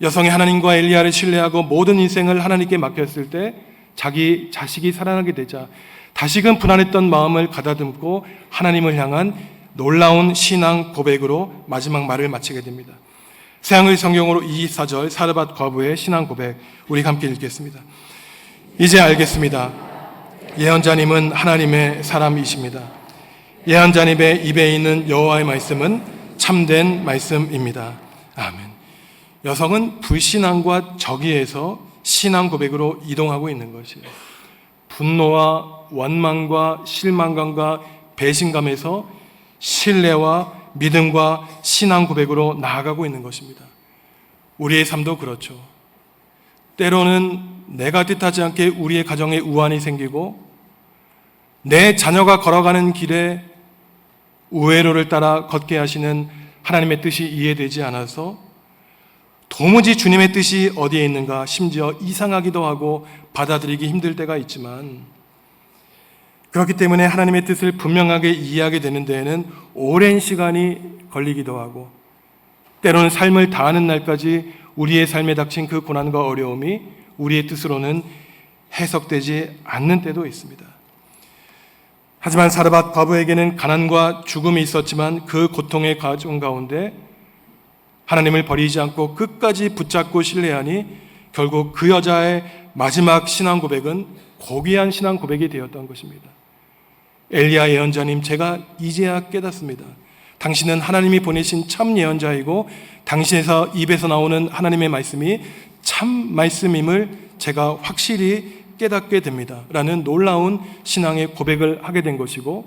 여성이 하나님과 엘리야를 신뢰하고 모든 인생을 하나님께 맡겼을 때 자기 자식이 살아나게 되자 다시금 불안했던 마음을 가다듬고 하나님을 향한 놀라운 신앙 고백으로 마지막 말을 마치게 됩니다. 새한글 성경으로 24절 사르밧 과부의 신앙 고백, 우리가 함께 읽겠습니다. 이제 알겠습니다. 예언자님은 하나님의 사람이십니다. 예언자님의 입에 있는 여호와의 말씀은 참된 말씀입니다. 아멘. 여성은 불신앙과 적의에서 신앙 고백으로 이동하고 있는 것이에요. 분노와 원망과 실망감과 배신감에서 신뢰와 믿음과 신앙 고백으로 나아가고 있는 것입니다. 우리의 삶도 그렇죠. 때로는 내가 뜻하지 않게 우리의 가정에 우환이 생기고 내 자녀가 걸어가는 길에 우회로를 따라 걷게 하시는 하나님의 뜻이 이해되지 않아서 도무지 주님의 뜻이 어디에 있는가, 심지어 이상하기도 하고 받아들이기 힘들 때가 있지만, 그렇기 때문에 하나님의 뜻을 분명하게 이해하게 되는 데에는 오랜 시간이 걸리기도 하고, 때로는 삶을 다하는 날까지 우리의 삶에 닥친 그 고난과 어려움이 우리의 뜻으로는 해석되지 않는 때도 있습니다. 하지만 사르밧 과부에게는 가난과 죽음이 있었지만 그 고통의 과정 가운데 하나님을 버리지 않고 끝까지 붙잡고 신뢰하니 결국 그 여자의 마지막 신앙 고백은 고귀한 신앙 고백이 되었던 것입니다. 엘리야 예언자님, 제가 이제야 깨닫습니다. 당신은 하나님이 보내신 참 예언자이고 당신에서 입에서 나오는 하나님의 말씀이 참 말씀임을 제가 확실히 깨닫게 됩니다. 라는 놀라운 신앙의 고백을 하게 된 것이고,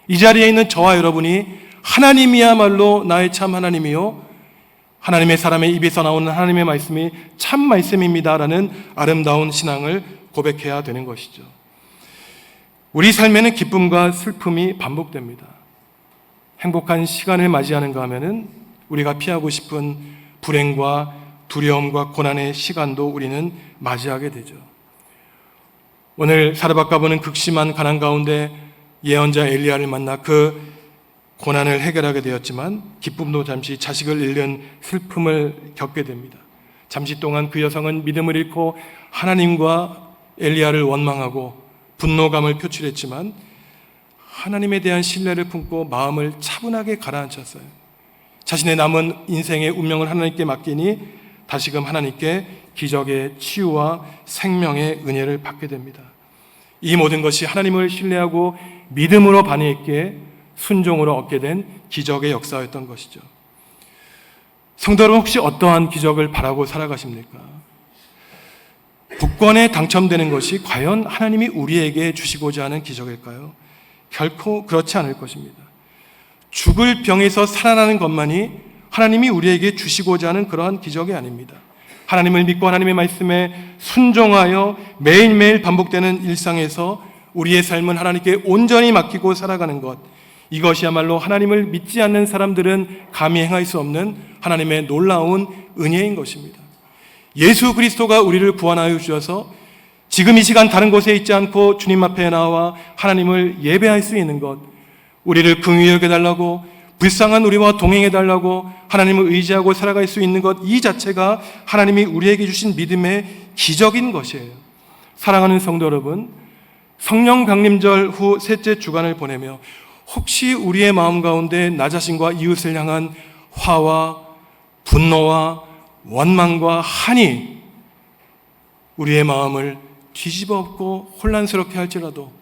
이 자리에 있는 저와 여러분이 하나님이야말로 나의 참 하나님이요 하나님의 사람의 입에서 나오는 하나님의 말씀이 참 말씀입니다 라는 아름다운 신앙을 고백해야 되는 것이죠. 우리 삶에는 기쁨과 슬픔이 반복됩니다. 행복한 시간을 맞이하는가 하면은 우리가 피하고 싶은 불행과 두려움과 고난의 시간도 우리는 맞이하게 되죠. 오늘 사르밧 과부는 극심한 가난 가운데 예언자 엘리야를 만나 그 고난을 해결하게 되었지만 기쁨도 잠시 자식을 잃는 슬픔을 겪게 됩니다. 잠시 동안 그 여성은 믿음을 잃고 하나님과 엘리야를 원망하고 분노감을 표출했지만 하나님에 대한 신뢰를 품고 마음을 차분하게 가라앉혔어요. 자신의 남은 인생의 운명을 하나님께 맡기니 다시금 하나님께 기적의 치유와 생명의 은혜를 받게 됩니다. 이 모든 것이 하나님을 신뢰하고 믿음으로 반응했기에 순종으로 얻게 된 기적의 역사였던 것이죠. 성도 여러분, 혹시 어떠한 기적을 바라고 살아가십니까? 복권에 당첨되는 것이 과연 하나님이 우리에게 주시고자 하는 기적일까요? 결코 그렇지 않을 것입니다. 죽을 병에서 살아나는 것만이 하나님이 우리에게 주시고자 하는 그러한 기적이 아닙니다. 하나님을 믿고 하나님의 말씀에 순종하여 매일매일 반복되는 일상에서 우리의 삶은 하나님께 온전히 맡기고 살아가는 것, 이것이야말로 하나님을 믿지 않는 사람들은 감히 행할 수 없는 하나님의 놀라운 은혜인 것입니다. 예수 그리스도가 우리를 구원하여 주셔서 지금 이 시간 다른 곳에 있지 않고 주님 앞에 나와 하나님을 예배할 수 있는 것, 우리를 긍휼히 여겨달라고, 불쌍한 우리와 동행해달라고 하나님을 의지하고 살아갈 수 있는 것, 이 자체가 하나님이 우리에게 주신 믿음의 기적인 것이에요. 사랑하는 성도 여러분, 성령 강림절 후 셋째 주간을 보내며 혹시 우리의 마음 가운데 나 자신과 이웃을 향한 화와 분노와 원망과 한이 우리의 마음을 뒤집어 엎고 혼란스럽게 할지라도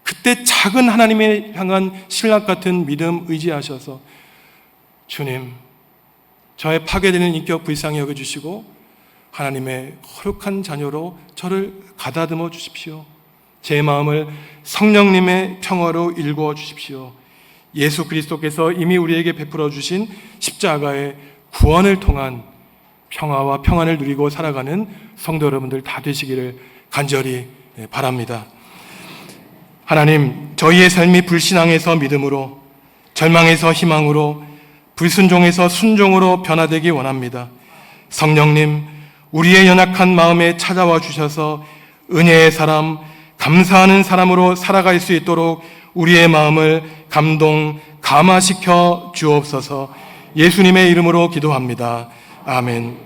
그때 작은 하나님에 향한 신락 같은 믿음 의지하셔서 주님, 저의 파괴되는 인격 불쌍히 여겨주시고 하나님의 거룩한 자녀로 저를 가다듬어 주십시오. 제 마음을 성령님의 평화로 일구어 주십시오. 예수 그리스도께서 이미 우리에게 베풀어 주신 십자가의 구원을 통한 평화와 평안을 누리고 살아가는 성도 여러분들 다 되시기를 간절히 바랍니다. 하나님, 저희의 삶이 불신앙에서 믿음으로, 절망에서 희망으로, 불순종에서 순종으로 변화되기 원합니다. 성령님, 우리의 연약한 마음에 찾아와 주셔서 은혜의 사람, 감사하는 사람으로 살아갈 수 있도록 우리의 마음을 감화시켜 주옵소서. 예수님의 이름으로 기도합니다. 아멘.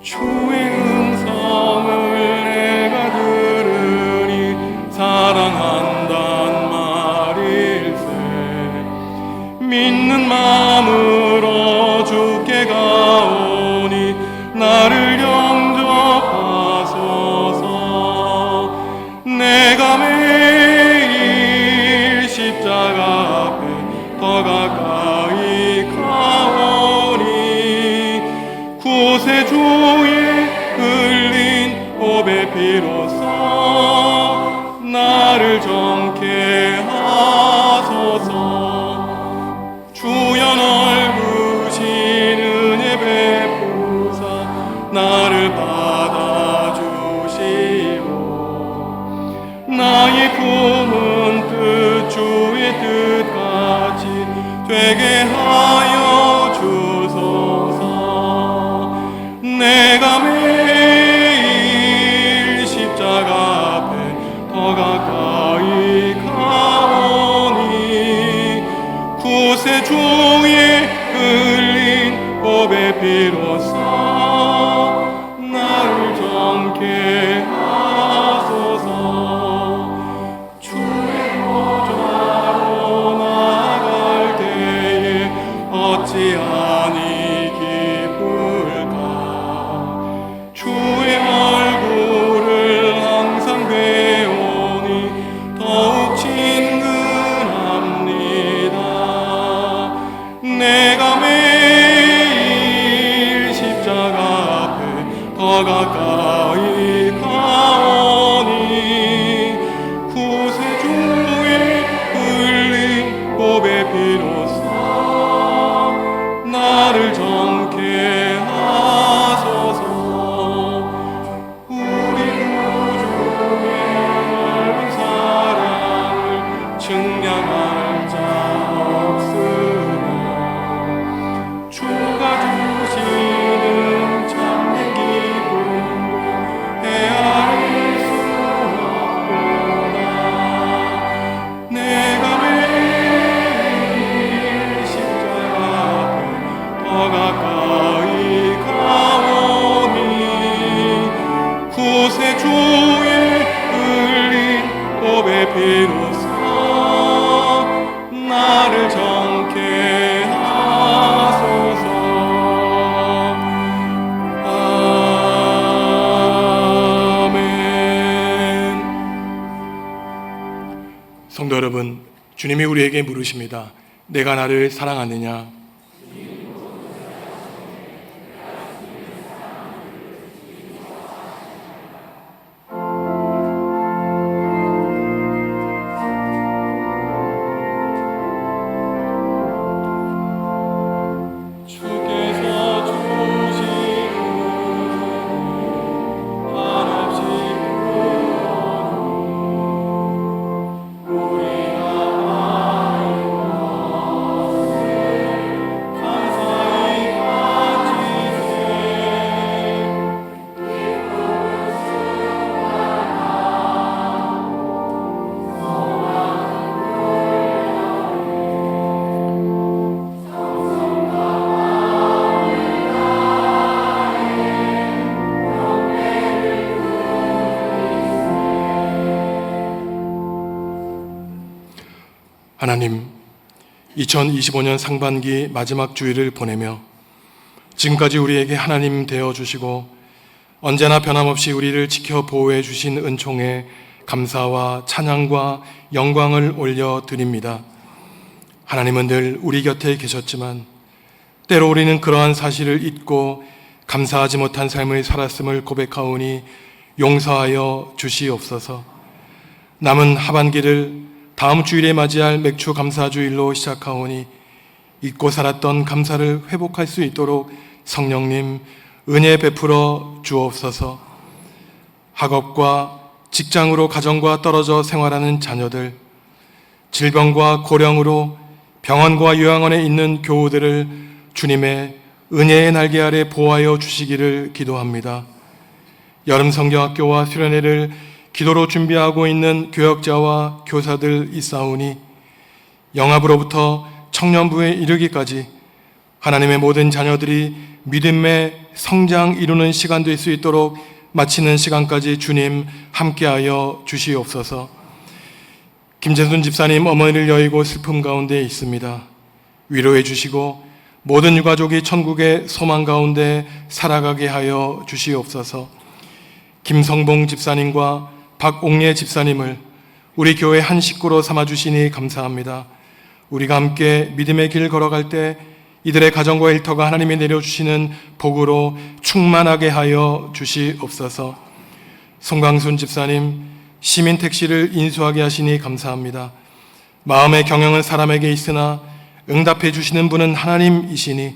주의 음성을 내가 들으니 사랑한단 말일세. 믿는 마음으로 주께 가오니 나를 영접하소서. 내가 매일 십자가 앞에 더 가까이 가오니 구세주의 흘린 보배 피로써 나를 정케 하소서. 주여 넓으신 은혜 베푸사 나를 받아주시오. 나의 품은 뜻 주의 뜻같이 되게 하여 주소서. 내가 매일 십자가 앞에 더 가까이 가오니 구세주의 흘린 보배 피로써 나를 정케 하소서. 주의 보좌로 나아갈 때에 어찌하니 주의 얼굴을 항상 배우니 더욱 친근합니다. 내가 매일 십자가 앞에 더 가까이 가오니 구세주의 흘린 보배 피로써 나를 정케 하소서. 증량할 자 없으나 주가 주시는 참된 기쁨도 헤아릴 수 없구나. 내가 매일 십자가 앞에 더 가까이 가오니 구세주의 흘린 보배 피로써 나를 정케 하소서. 아멘. 성도 여러분, 주님이 우리에게 물으십니다. 내가 나를 사랑하느냐? 하나님, 2025년 상반기 마지막 주일을 보내며 지금까지 우리에게 하나님 되어 주시고 언제나 변함없이 우리를 지켜 보호해 주신 은총에 감사와 찬양과 영광을 올려드립니다. 하나님은 늘 우리 곁에 계셨지만 때로 우리는 그러한 사실을 잊고 감사하지 못한 삶을 살았음을 고백하오니 용서하여 주시옵소서. 남은 하반기를 다음 주일에 맞이할 맥주 감사주일로 시작하오니 잊고 살았던 감사를 회복할 수 있도록 성령님 은혜 베풀어 주옵소서. 학업과 직장으로 가정과 떨어져 생활하는 자녀들, 질병과 고령으로 병원과 요양원에 있는 교우들을 주님의 은혜의 날개 아래 보호하여 주시기를 기도합니다. 여름 성경학교와 수련회를 기도로 준비하고 있는 교역자와 교사들 있사오니 영합으로부터 청년부에 이르기까지 하나님의 모든 자녀들이 믿음의 성장 이루는 시간 될 수 있도록 마치는 시간까지 주님 함께하여 주시옵소서. 김재순 집사님 어머니를 여의고 슬픔 가운데 있습니다. 위로해 주시고 모든 유가족이 천국의 소망 가운데 살아가게 하여 주시옵소서. 김성봉 집사님과 박옥례 집사님을 우리 교회 한 식구로 삼아주시니 감사합니다. 우리가 함께 믿음의 길 걸어갈 때 이들의 가정과 일터가 하나님이 내려주시는 복으로 충만하게 하여 주시옵소서. 송강순 집사님, 시민 택시를 인수하게 하시니 감사합니다. 마음의 경영은 사람에게 있으나 응답해 주시는 분은 하나님이시니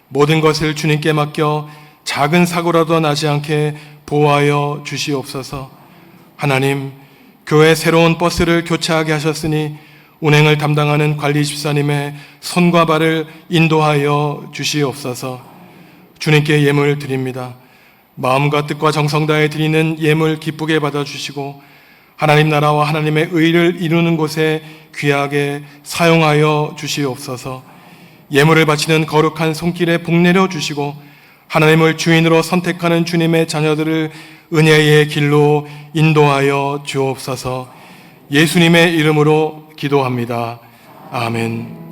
모든 것을 주님께 맡겨 작은 사고라도 나지 않게 보호하여 주시옵소서. 하나님, 교회 새로운 버스를 교체하게 하셨으니 운행을 담당하는 관리 집사님의 손과 발을 인도하여 주시옵소서. 주님께 예물 드립니다. 마음과 뜻과 정성 다해 드리는 예물 기쁘게 받아주시고 하나님 나라와 하나님의 의를 이루는 곳에 귀하게 사용하여 주시옵소서. 예물을 바치는 거룩한 손길에 복 내려 주시고 하나님을 주인으로 선택하는 주님의 자녀들을 은혜의 길로 인도하여 주옵소서. 예수님의 이름으로 기도합니다. 아멘.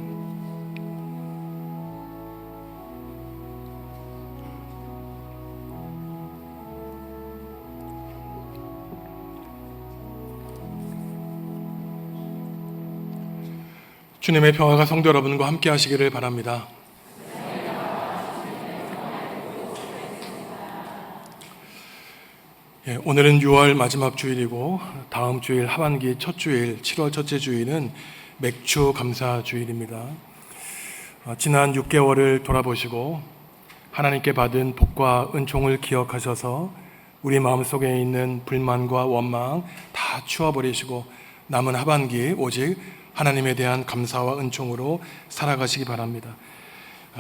주님의 평화가 성도 여러분과 함께 하시기를 바랍니다. 오늘은 6월 마지막 주일이고 다음 주일 하반기 첫 주일 7월 첫째 주일은 맥주 감사 주일입니다. 지난 6개월을 돌아보시고 하나님께 받은 복과 은총을 기억하셔서 우리 마음속에 있는 불만과 원망 다 치워버리시고 남은 하반기 오직 하나님에 대한 감사와 은총으로 살아가시기 바랍니다.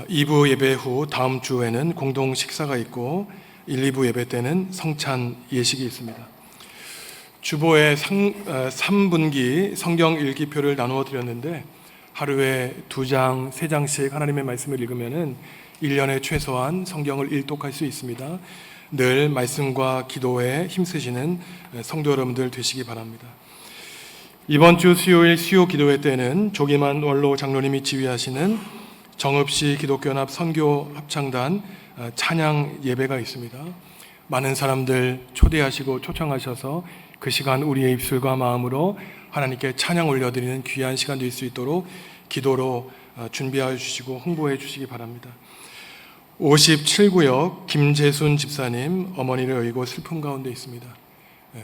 2부 예배 후 다음 주에는 공동 식사가 있고 1, 2부 예배 때는 성찬 예식이 있습니다. 주보에 3분기 성경 읽기표를 나누어 드렸는데 하루에 2장, 3장씩 하나님의 말씀을 읽으면 1년에 최소한 성경을 일독할 수 있습니다. 늘 말씀과 기도에 힘쓰시는 성도 여러분들 되시기 바랍니다. 이번 주 수요일 수요 기도회 때는 조기만 원로 장로님이 지휘하시는 정읍시 기독교연합 선교 합창단 찬양 예배가 있습니다. 많은 사람들 초대하시고 초청하셔서 그 시간 우리의 입술과 마음으로 하나님께 찬양 올려드리는 귀한 시간 될 수 있도록 기도로 준비해 주시고 홍보해 주시기 바랍니다. 57구역 김재순 집사님 어머니를 의고 슬픔 가운데 있습니다.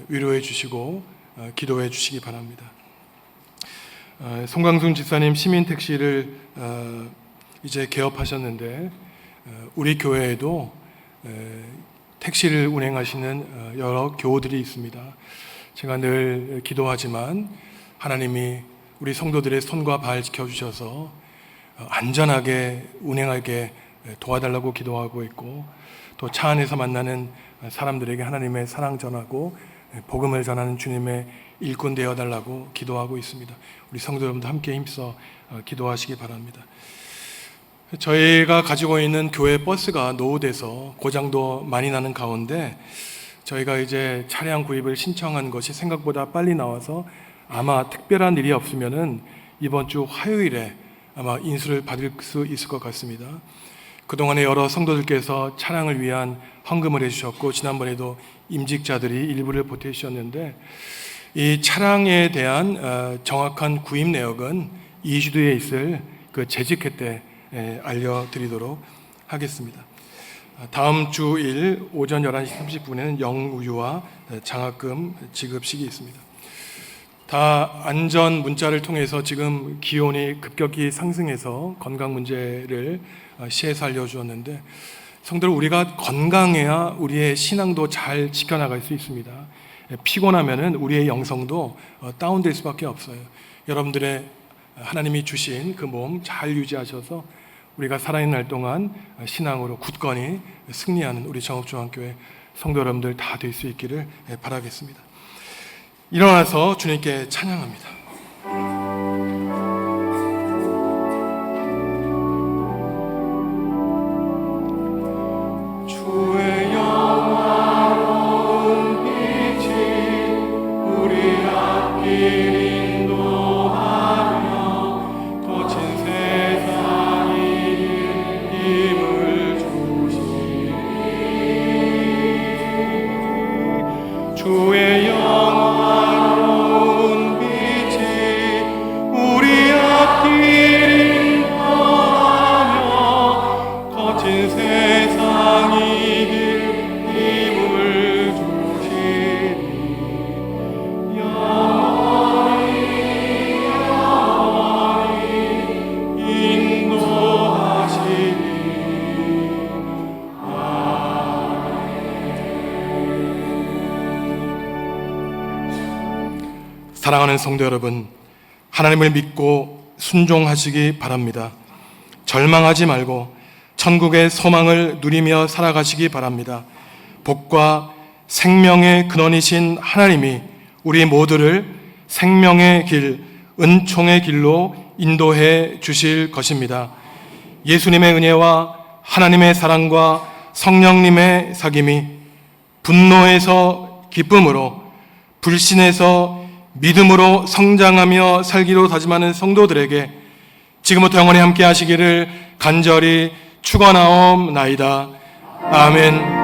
위로해 주시고 기도해 주시기 바랍니다. 송강순 집사님 시민택시를 이제 개업하셨는데 우리 교회에도 택시를 운행하시는 여러 교우들이 있습니다. 제가 늘 기도하지만 하나님이 우리 성도들의 손과 발 지켜주셔서 안전하게 운행하게 도와달라고 기도하고 있고 또 차 안에서 만나는 사람들에게 하나님의 사랑 전하고 복음을 전하는 주님의 일꾼 되어달라고 기도하고 있습니다. 우리 성도 여러분들 함께 힘써 기도하시기 바랍니다. 저희가 가지고 있는 교회 버스가 노후돼서 고장도 많이 나는 가운데 저희가 이제 차량 구입을 신청한 것이 생각보다 빨리 나와서 아마 특별한 일이 없으면은 이번 주 화요일에 아마 인수를 받을 수 있을 것 같습니다. 그동안에 여러 성도들께서 차량을 위한 헌금을 해주셨고, 지난번에도 임직자들이 일부를 보태주셨는데, 이 차량에 대한 정확한 구입 내역은 2주 뒤에 있을 그 재직회 때 알려드리도록 하겠습니다. 다음 주일 오전 11시 30분에는 영우유와 장학금 지급식이 있습니다. 다 안전 문자를 통해서 지금 기온이 급격히 상승해서 건강 문제를 시에서 알려주었는데, 성도들, 우리가 건강해야 우리의 신앙도 잘 지켜나갈 수 있습니다. 피곤하면은 우리의 영성도 다운될 수밖에 없어요. 여러분들의 하나님이 주신 그 몸 잘 유지하셔서 우리가 살아있는 날 동안 신앙으로 굳건히 승리하는 우리 정읍중앙교회 성도 여러분들 다 될 수 있기를 바라겠습니다. 일어나서 주님께 찬양합니다. 주의 영화로운 빛이 우리 앞길 인도하며 거친 세상이 힘을 주시니 주의 영화로운 빛이 우리 앞길 인도하며 거친 세상이 힘을 주시니 영원히 인도하시니. 사랑하는 성도 여러분, 하나님을 믿고 순종하시기 바랍니다. 절망하지 말고 천국의 소망을 누리며 살아가시기 바랍니다. 복과 생명의 근원이신 하나님이 우리 모두를 생명의 길, 은총의 길로 인도해 주실 것입니다. 예수님의 은혜와 하나님의 사랑과 성령님의 사귐이 분노에서 기쁨으로, 불신에서 믿음으로 성장하며 살기로 다짐하는 성도들에게 지금부터 영원히 함께 하시기를 간절히 축원하옵나이다. 아멘.